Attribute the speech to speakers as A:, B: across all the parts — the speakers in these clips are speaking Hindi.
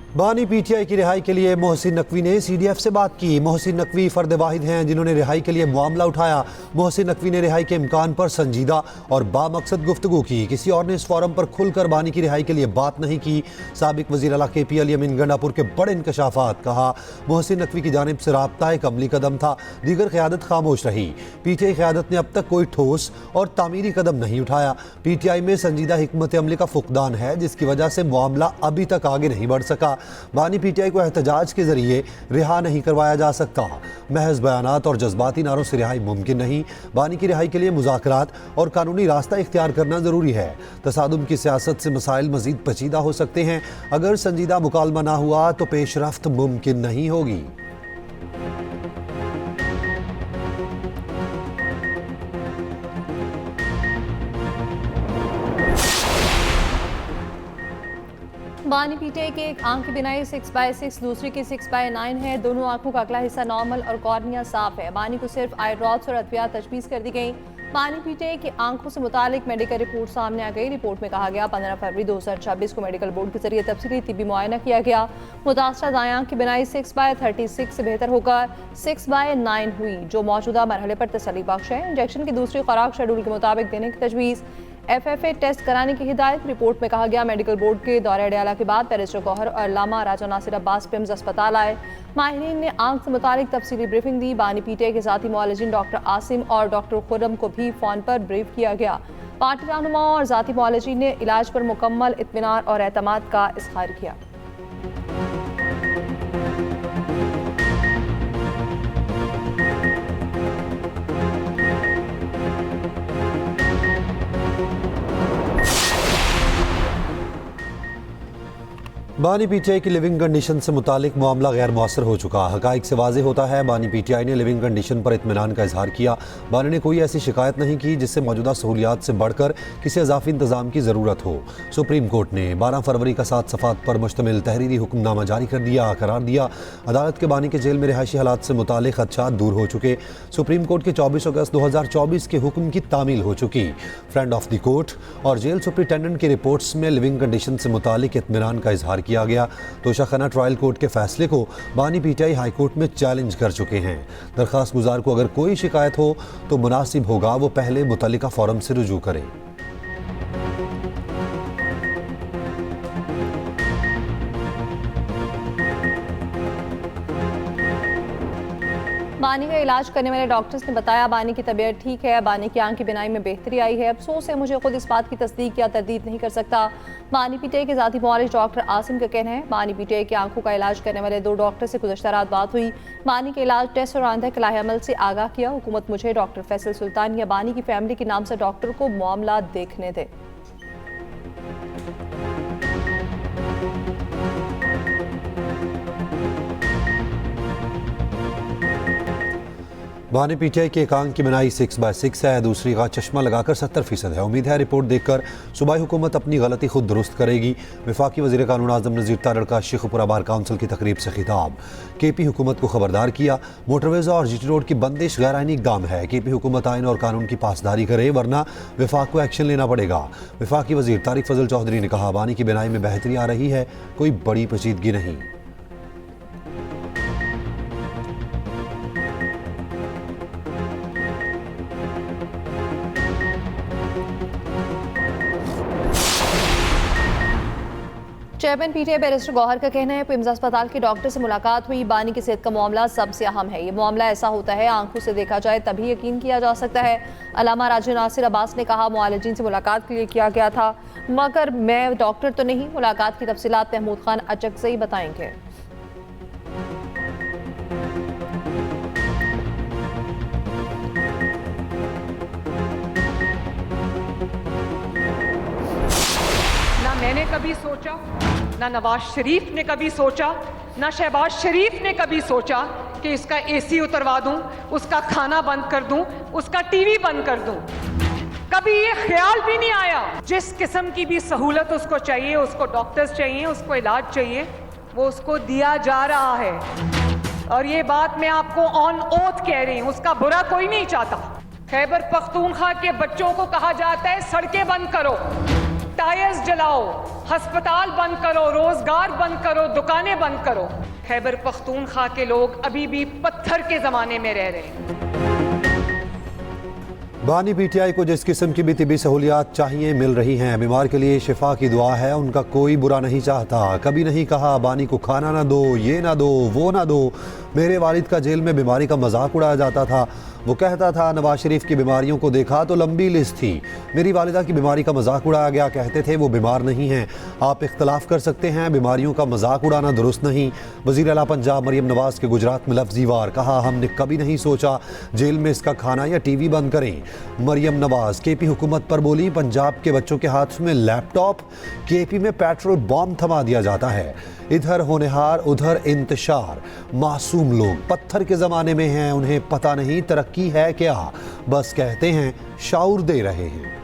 A: बानी पीटीआई की रिहाई के लिए मोहसिन नकवी ने CDF से बात की। मोहसिन नकवी फर्द वाहिद हैं जिन्होंने रिहाई के लिए मामला उठाया। मोहसिन नकवी ने रिहाई के इम्कान पर संजीदा और बामकसद गुफ्तगू की। किसी और ने इस फोरम पर खुलकर बानी की रिहाई के लिए बात नहीं की। साबिक वज़ीर आला KP अली अमीन गंडापुर के बड़े इंकशाफात। कहा मोहसिन नकवी की जानिब से राब्ता एक अमली कदम था, दीगर क़यादत खामोश रही। PTI क़यादत ने अब तक कोई ठोस और तामीरी कदम नहीं उठाया। PTI में संजीदा हिकमत अमली का फुकदान है जिसकी वजह से मामला अभी तक आगे नहीं बढ़ सका। बानी PTI को एहतजाज के जरिए रिहा नहीं करवाया जा सकता। महज बयानात और जज्बाती नारों से रिहाई मुमकिन नहीं। बानी की रिहाई के लिए मुज़ाकरात और कानूनी रास्ता इख्तियार करना ज़रूरी है। तसादुम की सियासत से मसाइल मज़ीद पेचीदा हो सकते हैं। अगर संजीदा मुकालमा ना हुआ तो पेशरफ्त मुमकिन नहीं होगी।
B: बानी PTI की एक आंख की बिनाई 6/6, दूसरी की 6/9 है। दोनों आंखों का अगला हिस्सा नॉर्मल और कॉर्निया साफ है। बानी को सिर्फ आई ड्रॉप्स और अद्वियात तजवीज़ कर दी गई। बानी PTI की आंखों से मुतालिक मेडिकल रिपोर्ट सामने आ गई। रिपोर्ट में कहा गया 15 फरवरी 2026 को मेडिकल बोर्ड के जरिए तफसीली तिब्बी मुआयना किया गया। मुतासरा दाएं आंख की बिनाई 6/36 से बेहतर होकर 6/9 हुई, जो मौजूदा मरहले पर तसल्ली बख्श है। इंजेक्शन की दूसरी खुराक शेड्यूल के मुताबिक देने की तजवीज़। FFA टेस्ट कराने की हिदायत। रिपोर्ट में कहा गया मेडिकल बोर्ड के दौरे अडयाला के बाद बैरिस्टर गौहर और अल्लामा राजा नासिर अब्बास पिम्स अस्पताल आए। माहिरीन ने आंख से मुतालिक तफसीली ब्रीफिंग दी। बानी PTI के साथी मौलजिन डॉक्टर आसिम और डॉक्टर खुर्रम को भी फ़ोन पर ब्रीफ किया गया। पार्टी रहनुमाओं और ज़ाती मौलजिन ने इलाज पर मुकम्मल इत्मीनान और एतमाद का इज़हार किया।
A: बानी PTI की लिविंग कंडीशन से मुतालिक मामला गैर मौसर हो चुका। हक़ाइक़ से वाज़ेह होता है बानी PTI ने लिविंग कंडीशन पर इत्मीनान का इजहार किया। बानी ने कोई ऐसी शिकायत नहीं की जिससे मौजूदा सहूलियात से बढ़कर किसी इजाफी इंतजाम की ज़रूरत हो। सुप्रीम कोर्ट ने 12 फरवरी का 7 सफ़ात पर मुश्तमिल तहरीरी हुक्मनामा जारी कर दिया। करार दिया अदालत के बानी के जेल में रिहायशी हालात से मुतालिक खदशात दूर हो चुके। सुप्रीम कोर्ट के 24 अगस्त 2024 के हुक्म की तामील हो चुकी। फ्रेंड ऑफ द कोर्ट और जेल सुप्रिटेंडेंट की रिपोर्ट्स में लिविंग कंडीशन से मुतालिक इत्मीनान का इजहार किया गया। तोशाखाना ट्रायल कोर्ट के फैसले को बानी PTI हाई कोर्ट में चैलेंज कर चुके हैं। दरखास्त गुजार को अगर कोई शिकायत हो तो मुनासिब होगा वो पहले मुतल्लिका फोरम से रुजू करे।
B: बानी का इलाज करने वाले डॉक्टर्स ने बताया बानी की तबीयत ठीक है। बानी की आंख की बिनाई में बेहतरी आई है। अफसोस है मुझे खुद इस बात की तस्दीक या तरदीद नहीं कर सकता। बानी PTI के ज़ाती मौलिज डॉक्टर आसिम का कहना है बानी PTI की आंखों का इलाज करने वाले 2 डॉक्टर से गुज़श्ता रात बात हुई। बानी के इलाज टेस्ट और आंधा के लाहे अमल से आगाह किया। हुकूमत मुझे डॉक्टर फैसल सुल्तान या बानी की फैमिली के नाम से डॉक्टर को मामला देखने दे।
A: बानी PTI की एक आंख की बिनाई 6/6 है, दूसरी का चश्मा लगाकर 70% है। उम्मीद है रिपोर्ट देखकर सूबाई हुकूमत अपनी गलती खुद दुरुस्त करेगी। वफाकी वज़ीर कानून आज़म नज़ीर तारड़ का शेखुपुरा बार काउंसिल की तकरीब से खिताब। KP हुकूमत को खबरदार किया मोटरवेज़ और GT रोड की बंदिश गैर आइनी इक़दाम है। KP हुकूमत आइन और कानून की पासदारी करे वरना वफाक को एक्शन लेना पड़ेगा। वफाकी वज़ीर तारिक फजल चौधरी ने कहा बानी की बिनाई में बेहतरी आ रही है, कोई बड़ी पेचीदगी नहीं।
B: चेयरमैन PTI बैरिस्टर गौहर का कहना है पिम्स अस्पताल के डॉक्टर से मुलाकात हुई। बानी की सेहत का मामला सबसे अहम है। ये मामला ऐसा होता है आंखों से देखा जाए तभी यकीन किया जा सकता है। अल्लामा राजा नासिर अब्बास ने कहा मुआलिजीन से मुलाकात के लिए किया गया था मगर मैं डॉक्टर तो नहीं। मुलाकात की तफसीलात महमूद खान अचकज़ई बताएंगे।
C: मैंने कभी सोचा, ना नवाज शरीफ ने कभी सोचा, ना शहबाज शरीफ ने कभी सोचा कि इसका AC उतरवा दूं, उसका खाना बंद कर दूं, उसका TV बंद कर दूं। कभी ये ख्याल भी नहीं आया। जिस किस्म की भी सहूलत उसको चाहिए, उसको डॉक्टर्स चाहिए, उसको इलाज चाहिए, वो उसको दिया जा रहा है। और ये बात मैं आपको ऑन ओथ कह रही हूँ, उसका बुरा कोई नहीं चाहता। खैबर पख्तूनख्वा के बच्चों को कहा जाता है सड़कें बंद करो, टायर्स जलाओ, हस्पताल बंद करो, रोजगार बंद करो, दुकानें बंद करो। खैबर पख्तूनख्वा के लोग अभी भी पत्थर के जमाने में रह रहे हैं।
A: बानी पीटीआई को जिस किस्म की भी तिबी सहूलियात चाहिए मिल रही हैं। बीमार के लिए शिफा की दुआ है, उनका कोई बुरा नहीं चाहता। कभी नहीं कहा बानी को खाना ना दो, ये ना दो, वो ना दो। मेरे वालिद का जेल में बीमारी का मजाक उड़ाया जाता था। वो कहता था नवाज शरीफ की बीमारियों को देखा तो लंबी लिस्ट थी। मेरी वालिदा की बीमारी का मजाक उड़ाया गया, कहते थे वो बीमार नहीं हैं। आप इख्तलाफ कर सकते हैं, बीमारियों का मजाक उड़ाना दुरुस्त नहीं। वज़ीर आला पंजाब मरियम नवाज के गुजरात में लफ्ज़ी वार, कहा हमने कभी नहीं सोचा जेल में इसका खाना या टीवी बंद करें। मरियम नवाज केपी हुकूमत पर बोली, पंजाब के बच्चों के हाथ में लैपटॉप, केपी में पेट्रोल बॉम्ब थमा दिया जाता है। इधर होनहार उधर इंतशार। मासूम लोग पत्थर के ज़माने में हैं, उन्हें पता नहीं तरक्की है क्या, बस कहते हैं शाऊर दे रहे हैं।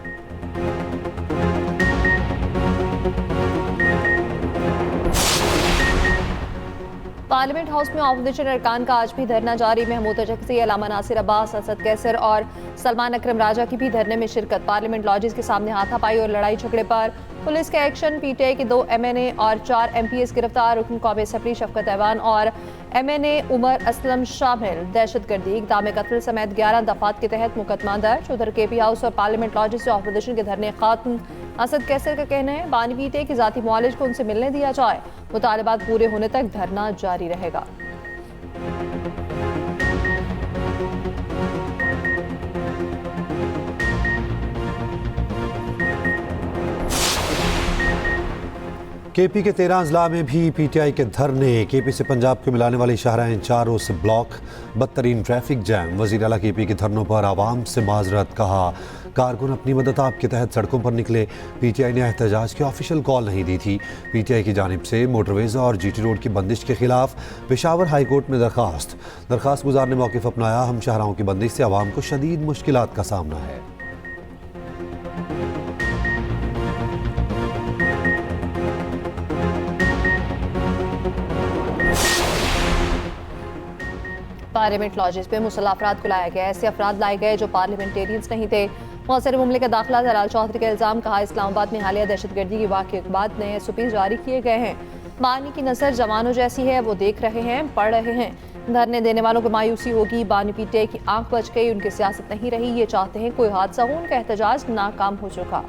B: पार्लियामेंट हाउस में ऑपोजिशन अरकान का आज भी धरना जारी। महमूद तजक्सी, अलामा नासिर अब्बास, असद कैसर और सलमान अकरम राजा की भी धरने में शिरकत। पार्लियामेंट लॉजेस के सामने हाथापाई और लड़ाई झगड़े पर पुलिस का एक्शन। पीटीआई के 2 MNA और 4 MPs गिरफ्तार। रुकन कौमी असम्बली शफकत ऐवान और MNA उमर असलम शामिल। दहशतगर्दी, इक़दाम कत्ल समेत 11 दफात के तहत मुकदमा दर्ज। उधर केपी हाउस और पार्लियामेंट लॉजेस से ऑपोजिशन के धरने खत्म। असद कैसर का कहना है बानी पीटीआई के जाती मुआलिज को उनसे मिलने दिया जाए। मुतालबात पूरे होने तक धरना जारी रहेगा।
A: केपी के 13 अजला में भी पीटीआई के धरने। केपी से पंजाब को मिलाने वाली शाहराहें चारों से ब्लॉक, बदतरीन ट्रैफिक जैम। वज़ीर आला केपी के धरनों पर आवाम से माजरत, कहा कारकुन अपनी मदद आप के तहत सड़कों पर निकले। पीटीआई ने एहतजाज की ऑफिशियल कॉल नहीं दी थी। पीटीआई की जानिब से मोटरवेज और जीटी रोड की बंदिश के खिलाफ पेशावर हाई कोर्ट में दरखास्त गुजार ने मौक़िफ़ अपनाया। हम शाहराहों की बंदिश से आवाम को शदीद मुश्किलात का सामना है।
B: पार्लियामेंट लॉजेस पे मुसल्लह अफराद को लाया गया। ऐसे अफराद लाए गए जो पार्लियामेंटेरियंस नहीं थे। मौसर मामले का दाखिला जलाल चौधरी का इल्ज़ाम, कहा इस्लामाबाद में हालिया दहशतगर्दी के वाक़े के बाद नए SOP जारी किए गए हैं। बानी की नज़र जवानों जैसी है, वो देख रहे हैं, पढ़ रहे हैं। धरने देने वालों को मायूसी होगी। बानी पीटीआई की आंख बच गई, उनकी सियासत नहीं रही। ये चाहते हैं कोई हादसा हो, उनका एहतजाज नाकाम हो चुका।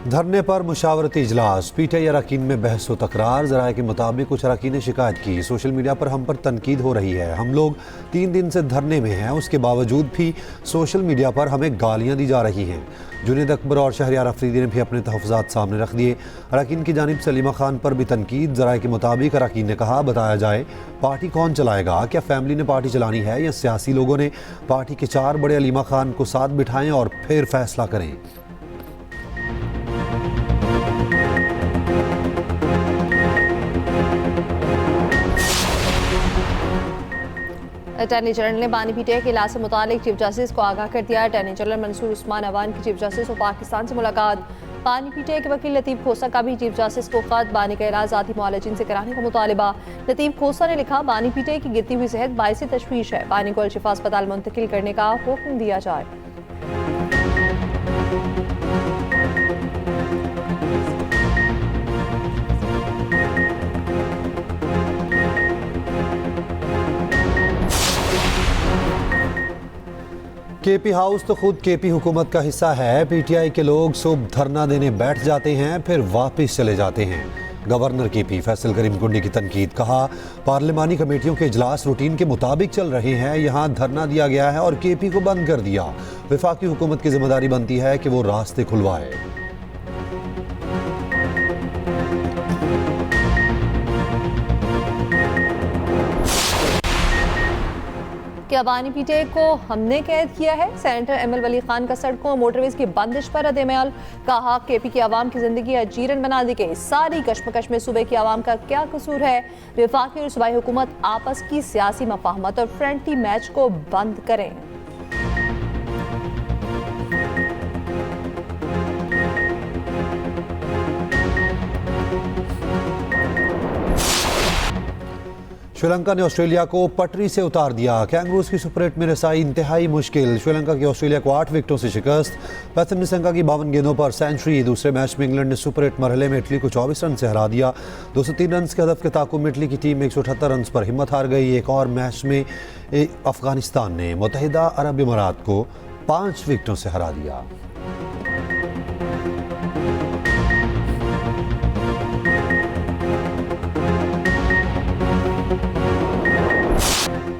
A: धरने पर मुशावरती इजलास। पीटीआई अरकान में बहस व तकरार। ज़राए के मुताबिक कुछ अरकान ने शिकायत की, सोशल मीडिया पर हम पर तनकीद हो रही है। हम लोग 3 दिन से धरने में हैं, उसके बावजूद भी सोशल मीडिया पर हमें गालियां दी जा रही हैं। जुनेद अकबर और शहरियार अफरीदी ने भी अपने तहफ़्फ़ुज़ात सामने रख दिए। अरकान की जानिब से सलीमा खान पर भी तनकीद। ज़राए के मुताबिक अरकान ने कहा बताया जाए पार्टी कौन चलाएगा, क्या फैमिली ने पार्टी चलानी है या सियासी लोगों ने। पार्टी के 4 बड़े अलीमा खान को साथ बिठाएं और फिर फैसला करें।
B: अटॉर्नी जनरल ने बानी पीटीआई के इलाज से मुतालिक चीफ जस्टिस को आगाह कर दिया। अटॉर्नी जनरल मंसूर उस्मान अवान की चीफ जस्टिस और पाकिस्तान से मुलाकात। बानी पीटीआई के वकील लतीफ़ खोसा का भी चीफ जस्टिस को खत। बानी का इलाज जाती मुआलिजीन से कराने का मुतालबा। लतीफ़ खोसा ने लिखा बानी पीटीआई की गिरती हुई सेहत बाइस तशवीश है। बानी को अल-शिफा अस्पताल मुंतकिल करने का हुक्म दिया जाए।
A: केपी हाउस तो खुद केपी हुकूमत का हिस्सा है। पीटीआई के लोग सुबह धरना देने बैठ जाते हैं, फिर वापस चले जाते हैं। गवर्नर केपी फैसल करीम कुंडी की तनकीद, कहा पार्लिमानी कमेटियों के इजलास रूटीन के मुताबिक चल रहे हैं। यहाँ धरना दिया गया है और केपी को बंद कर दिया। वफाकी हुकूमत की जिम्मेदारी बनती है कि वो रास्ते खुलवाए।
B: क्या बानी पीटीआई को हमने कैद किया है? सेनेटर ML वली खान का सड़कों और मोटरवेज की बंदिश पर रद्द-ए-अमल। कहा केपी की आवाम की जिंदगी अजीरन बना दी गई। सारी कशमकश में सूबे की आवाम का क्या कसूर है? वफाकी और सूबाई हुकूमत आपस की सियासी मफाहमत और फ्रेंडली मैच को बंद करें।
A: श्रीलंका ने ऑस्ट्रेलिया को पटरी से उतार दिया। कैंगरूज की सुपर 8 में रसाई इंतहाई मुश्किल। श्रीलंका की ऑस्ट्रेलिया को 8 विकेटों से शिकस्त। पैथम निसंगा की 52 गेंदों पर सेंचुरी। दूसरे मैच में इंग्लैंड ने सुपर 8 मरहले में इटली को 24 रन से हरा दिया। 203 रन के हदफ के ताकुब में इटली की टीम 178 रन पर हिम्मत हार गई। एक और मैच में अफगानिस्तान ने मुत्तहिदा अरब इमारात को 5 विकेटों से हरा दिया।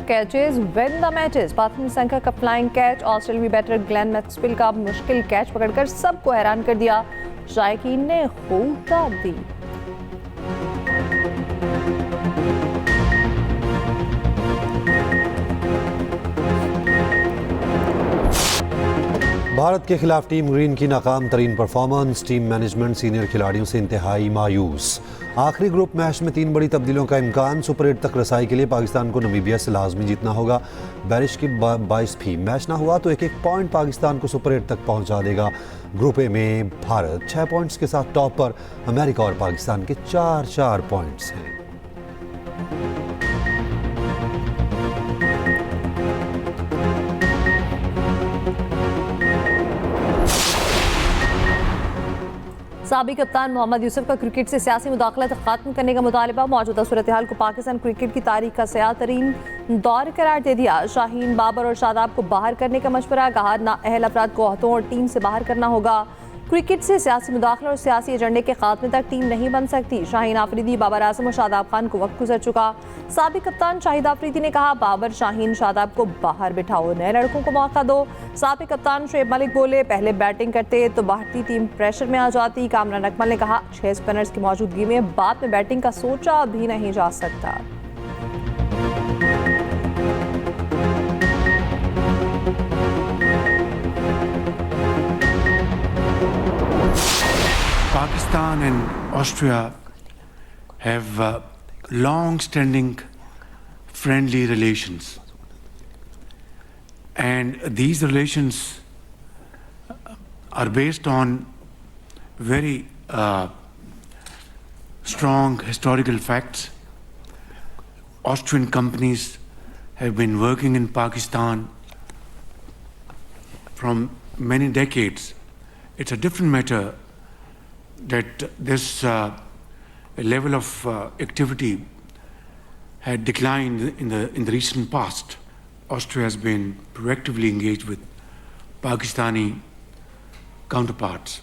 B: Catches win the matches. Pathum Nissanka का फ्लाइंग कैच, ऑस्ट्रेलियाई बैटर ग्लेन मैक्सवेल का मुश्किल कैच पकड़कर सबको हैरान कर दिया। शायकीन ने खूब दाद दी।
A: भारत के खिलाफ टीम ग्रीन की नाकाम तरीन परफॉर्मेंस। टीम मैनेजमेंट सीनियर खिलाड़ियों से इंतहाई मायूस। आखिरी ग्रुप मैच में 3 बड़ी तब्दीलियों का इम्कान। सुपर 8 तक रसाई के लिए पाकिस्तान को नमीबिया से लाजमी जीतना होगा। बारिश की 22 भी मैच ना हुआ तो एक पॉइंट पाकिस्तान को सुपर 8 तक पहुंचा देगा। ग्रुप ए में भारत 6 पॉइंट्स के साथ टॉप पर। अमेरिका और पाकिस्तान के 4-4 पॉइंट्स हैं।
B: साबिक कप्तान मोहम्मद यूसुफ का क्रिकेट से सियासी मुदाखलत खत्म करने का मुतालबा। मौजूदा सूरत हाल को पाकिस्तान क्रिकेट की तारीख का सयाह तरीन दौर करार दे दिया। शाहीन, बाबर और शादाब को बाहर करने का मशवरा। कहा नाअहल अफराद को अहतों और टीम से बाहर करना होगा। क्रिकेट से सियासी मुदाखलत और सियासी एजेंडे के खात्मे तक टीम नहीं बन सकती। शाहीन आफरीदी, बाबर आजम और शादाब खान को वक्त गुजर चुका। साबिक कप्तान शाहिद आफरीदी ने कहा बाबर, शाहीन, शादाब को बाहर बिठाओ, नए लड़कों को मौका दो। साबिक कप्तान शुएब मलिक बोले पहले बैटिंग करते तो भारतीय टीम प्रेशर में आ जाती। कामरान अकमल ने कहा 6 स्पिनर्स की मौजूदगी में बाद में बैटिंग का सोचा भी नहीं जा सकता।
D: Pakistan and Austria have long-standing friendly relations, and these relations are based on very strong historical facts. Austrian companies have been working in Pakistan from many decades. It's a different matter that this level of activity had declined in the recent past. Austria has been proactively engaged with Pakistani counterparts.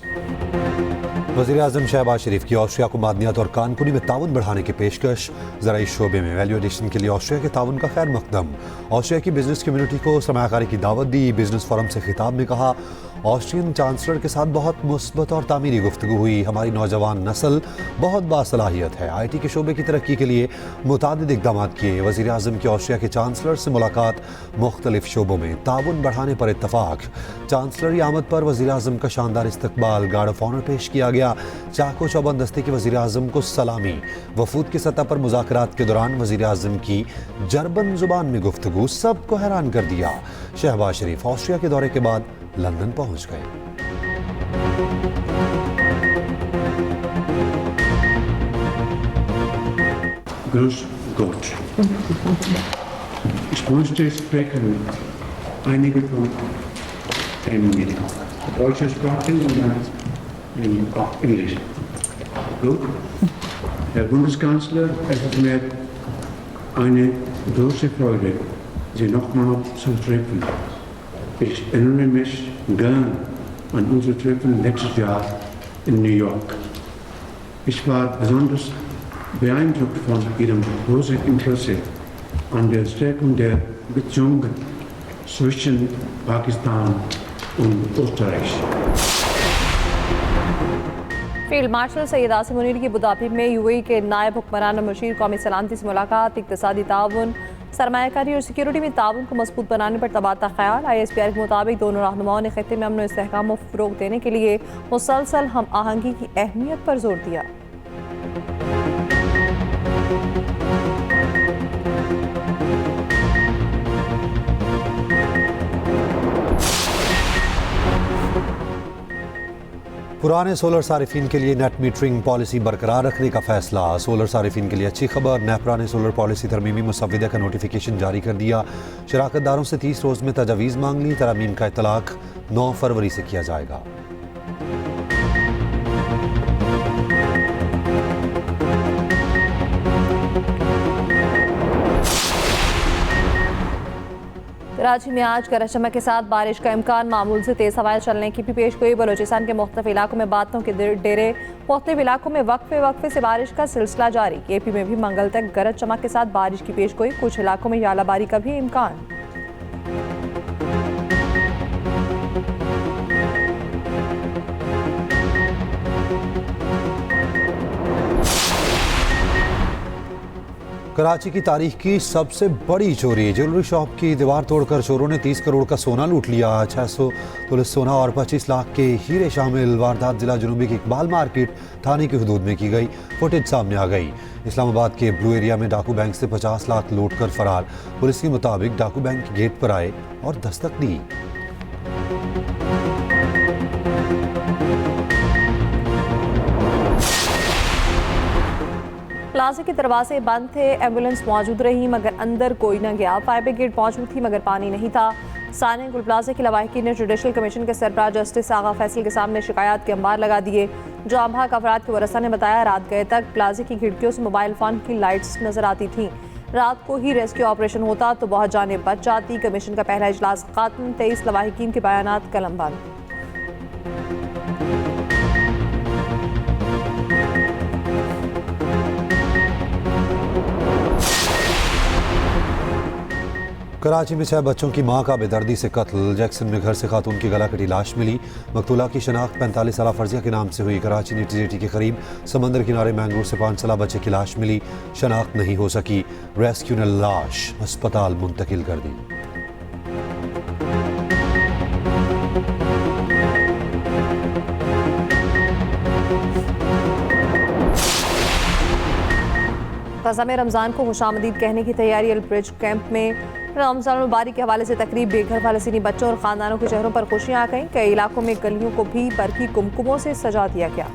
A: वज़ीर आज़म शहबाज शरीफ की ऑस्ट्रिया को मादनियात और कानकुनी में ताउन बढ़ाने की पेशकश। ज़राई शोबे में वैल्यू एडिशन के लिए ऑस्ट्रिया के ताउन का खैर मकदम। ऑस्ट्रिया की बिजनेस कम्युनिटी को सरमायाकारी की दावत दी। बिजनेस फोरम से खिताब में कहा ऑस्ट्रियन चांसलर के साथ बहुत मुस्बत और तामीरी गुफ्तगू हुई। हमारी नौजवान नस्ल बहुत बासलाहियत है। IT के शोबे की तरक्की के लिए मुतादिद इक़दाम किए। वज़ीर आज़म की ऑस्ट्रिया के चांसलर से मुलाकात। मुख्तलिफ शोबों में ताउन बढ़ाने पर इत्तफाक। चांसलर आमद पर वज़ीर आज़म का शानदार इस्तकबाल। गार्ड ऑफ ऑनर पेश किया गया। चाको चौबंद दस्ते के वज़ीर आज़म को सलामी। वफूद की सतह पर मुज़ाकरात के दौरान वज़ीर आज़म की जर्मन ज़ुबान में गुफ्तगू सबको हैरान कर दिया। शहबाज शरीफ ऑस्ट्रिया के दौरे के बाद लंदन पहुंच गए।
D: Grüß Gott. Ich möchte sprechen einige von in deutscher Sprache und dann auch Englisch. Gut. Herr Bundeskanzler, es ist mir eine große Freude, Sie nochmal zu treffen. Ich erinnere mich gern an unsere Treffen letztes Jahr in New York. Ich war besonders beeindruckt von Ihrem großen Interesse an der Stärkung der Beziehungen zwischen Pakistan und Österreich.
B: Field marshal Syed Asim Munir की अबूधाबी में UAE के नायब हुक्मरान मशीर कौमी सलामती से मुलाकात। इक़्तिसादी ताउन, सरमायाकारी और सिक्योरिटी में ताउन को मजबूत बनाने पर तबादला ख्याल। ISPR के मुताबिक दोनों रहनुमाओं ने खित्ते में अमन और इस्तेहकाम को फ़रोग़ देने के लिए मुसलसल हम आहंगी की अहमियत पर जोर दिया।
A: पुराने सोलर सारिफिन के लिए नेट मीटरिंग पॉलिसी बरकरार रखने का फैसला। सोलर सारिफिन के लिए अच्छी खबर, नेपरा ने सोलर पॉलिसी तरमीमी मुसव्विदा का नोटिफिकेशन जारी कर दिया। शराकतदारों से 30 रोज़ में तजावीज़ मांग ली। तरमीम का इतलाक 9 फरवरी से किया जाएगा।
B: कराची में आज गरज चमक के साथ बारिश का इम्कान, मामूल से तेज हवाएं चलने की भी पेश गोई। बलोचिस्तान के मुख्तलिफ इलाकों में बादलों के डेरे, मुख्तलिफ इलाकों में वक्फे से बारिश का सिलसिला जारी। केपी में भी मंगल तक गरज चमक के साथ बारिश की पेश गोई। कुछ इलाकों में यालाबारी का भी इम्कान।
A: कराची की तारीख की सबसे बड़ी चोरी, ज्वेलरी शॉप की दीवार तोड़कर चोरों ने 30 करोड़ का सोना लूट लिया। 600 तोले सोना और 25 लाख के हीरे शामिल वारदात जिला जुनूबी की इकबाल मार्केट थाने की हदूद में की गई। फुटेज सामने आ गई। इस्लामाबाद के ब्लू एरिया में डाकू बैंक से 50 लाख लूट कर फरार। पुलिस के मुताबिक डाकू बैंक के गेट पर आए और दस्तक दी।
B: प्लाजा के दरवाजे बंद थे, एम्बुलेंस मौजूद रही मगर अंदर कोई न गया। फायर ब्रिगेड मौजूद थी मगर पानी नहीं था। साने गुल प्लाजा के लवाहिकीन ने जुडिशल कमीशन के सरबराह जस्टिस आगा फैसल के सामने शिकायत के अंबार लगा दिए। जो आमभाग अफराद के वरसा ने बताया, रात गए तक प्लाजा की खिड़कियों से मोबाइल फोन की लाइट्स नजर आती थीं। रात को ही रेस्क्यू ऑपरेशन होता तो बहुत जानें बच जाती। कमीशन का पहला इजलास खत्म, 23 लवाहिकीन के बयानात कलमबंद।
A: कराची में 6 बच्चों की मां का बेदर्दी से कत्ल। जैक्सन में घर से खातून की गला कटी लाश मिली। मकतूला की शनाख्त 45 साला फर्जिया के नाम से हुई। कराची नीटी जेटी के करीब समंदर किनारे मैंगरोव से 5 साला बच्चे की लाश मिली। शनाख्त नहीं हो सकी। रेस्क्यू ने लाश अस्पताल मुंतकिल कर दी।
B: गजा में रमज़ान को खुशामदीद कहने की तैयारी। अलब्रिज कैंप में रमज़ान मुबारक के हवाले से तकरीब। बेघर फ़लस्तीनी बच्चों और ख़ानदानों के चेहरों पर खुशियाँ आ गईं। कई इलाकों में गलियों को भी बरकी कुमकुमों से सजा दिया गया।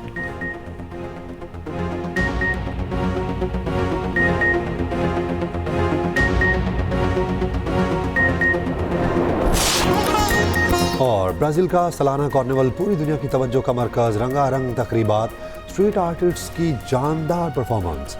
A: और ब्राज़ील का सालाना कार्निवल पूरी दुनिया की तवज्जो का मरकज़। रंगारंग तकरीबात, स्ट्रीट आर्टिस्ट्स की जानदार परफॉर्मेंस।